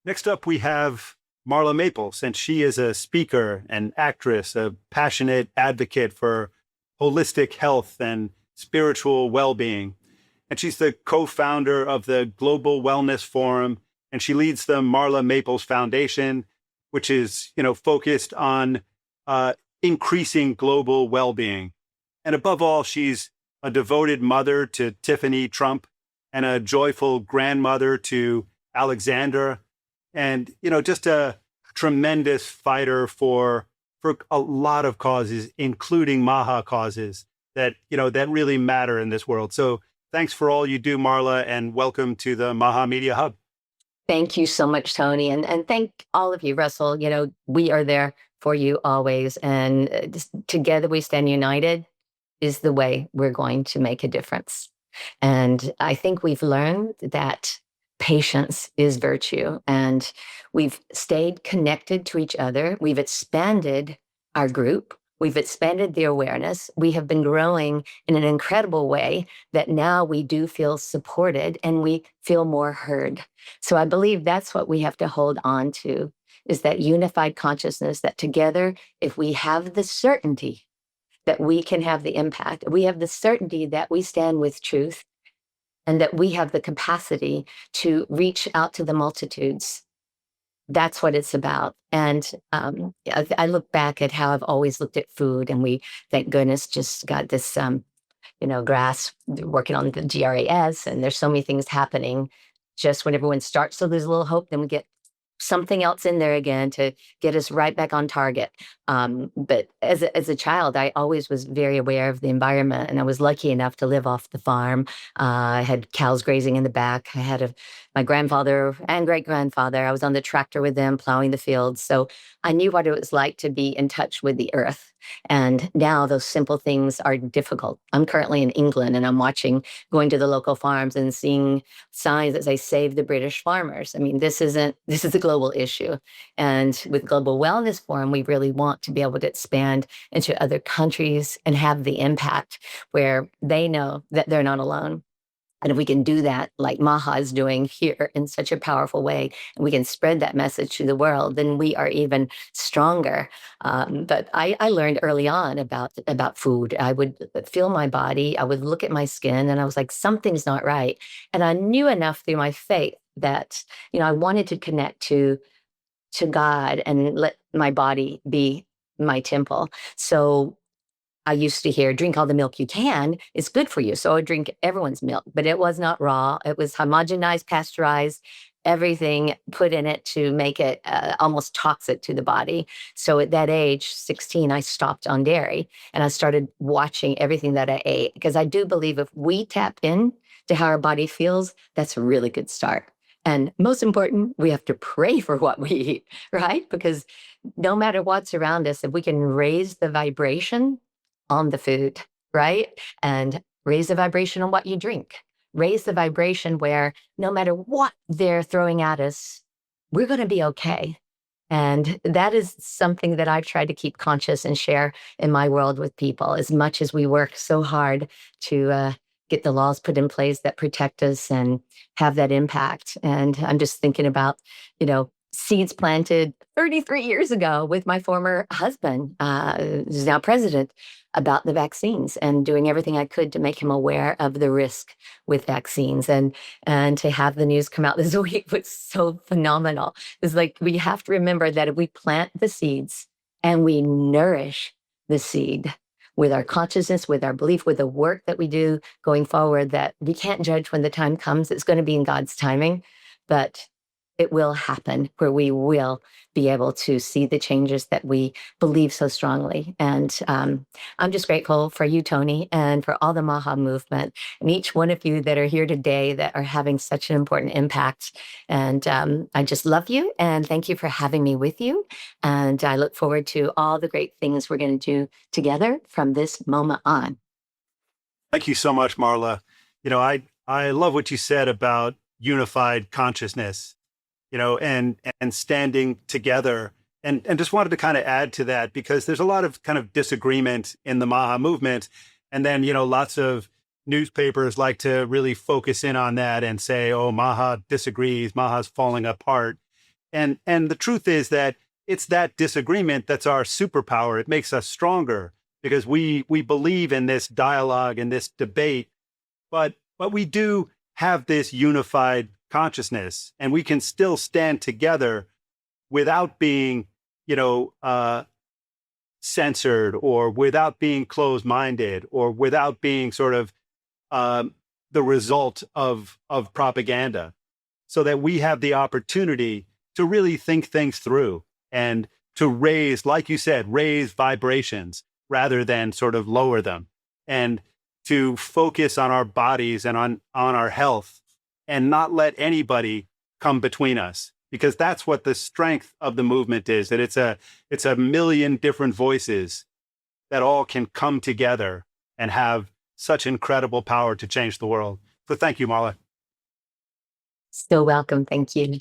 Next up, we have Marla Maples, and she is a speaker, an actress, a passionate advocate for holistic health and spiritual well being. And she's the co founder of the Global Wellness Forum, and she leads the Marla Maples Foundation, which is, focused on uh, increasing global well being. And above all, she's a devoted mother to Tiffany Trump and a joyful grandmother to Alexander, and just a tremendous fighter for a lot of causes, including MAHA causes that really matter in this world. So thanks for all you do, Marla, and welcome to the MAHA Media Hub. Thank you so much, Tony. And thank all of you, Russell. We are there for you always. And just together we stand united is the way we're going to make a difference. And I think we've learned that patience is virtue. And we've stayed connected to each other. We've expanded our group. We've expanded the awareness. We have been growing in an incredible way that now we do feel supported and we feel more heard. So I believe that's what we have to hold on to, is that unified consciousness that together, if we have the certainty that we can have the impact, we have the certainty that we stand with truth and that we have the capacity to reach out to the multitudes. That's what it's about. And I look back at how I've always looked at food, and we, thank goodness, just got this, grass working on the GRAS, and there's so many things happening. Just when everyone starts to lose a little hope, then we get something else in there again to get us right back on target. But as a child, I always was very aware of the environment, and I was lucky enough to live off the farm. I had cows grazing in the back. I had my grandfather and great grandfather. I was on the tractor with them plowing the fields. So I knew what it was like to be in touch with the earth. And now those simple things are difficult. I'm currently in England, and I'm going to the local farms and seeing signs that say "Save the British farmers." I mean, this is a global issue. And with Global Wellness Forum, we really want to be able to expand into other countries and have the impact where they know that they're not alone. And if we can do that, like Maha is doing here in such a powerful way, and we can spread that message to the world, then we are even stronger. But I learned early on about food. I would feel my body, I would look at my skin, and I was like, something's not right. And I knew enough through my faith that I wanted to connect to God and let my body be my temple. So I used to hear, drink all the milk you can. It's good for you. So I would drink everyone's milk, but it was not raw. It was homogenized, pasteurized, everything put in it to make it almost toxic to the body. So at that age, 16, I stopped on dairy and I started watching everything that I ate, because I do believe if we tap in to how our body feels, that's a really good start. And most important, we have to pray for what we eat, right? Because no matter what's around us, if we can raise the vibration on the food, right? And raise the vibration on what you drink. Raise the vibration where no matter what they're throwing at us, we're going to be okay. And that is something that I've tried to keep conscious and share in my world with people, as much as we work so hard to get the laws put in place that protect us and have that impact. And I'm just thinking about, seeds planted 33 years ago with my former husband, who's now president, about the vaccines, and doing everything I could to make him aware of the risk with vaccines. And to have the news come out this week was so phenomenal. It's like, we have to remember that if we plant the seeds and we nourish the seed with our consciousness, with our belief, with the work that we do going forward, that we can't judge when the time comes. It's going to be in God's timing, but it will happen, where we will be able to see the changes that we believe so strongly. And I'm just grateful for you, Tony, and for all the MAHA movement, and each one of you that are here today that are having such an important impact. And I just love you, and thank you for having me with you. And I look forward to all the great things we're going to do together from this moment on. Thank you so much, Marla. I love what you said about unified consciousness, and standing together. And just wanted to kind of add to that, because there's a lot of kind of disagreement in the MAHA movement. And then, lots of newspapers like to really focus in on that and say, oh, MAHA disagrees, MAHA's falling apart. And the truth is that it's that disagreement that's our superpower. It makes us stronger because we believe in this dialogue and this debate, but we do have this unified consciousness, and we can still stand together without being, you know, censored, or without being closed-minded, or without being sort of the result of propaganda, so that we have the opportunity to really think things through and to raise, like you said, raise vibrations rather than sort of lower them, and to focus on our bodies and on our health, and not let anybody come between us, because that's what the strength of the movement is, that it's a million different voices that all can come together and have such incredible power to change the world. So thank you, Marla. So welcome. Thank you.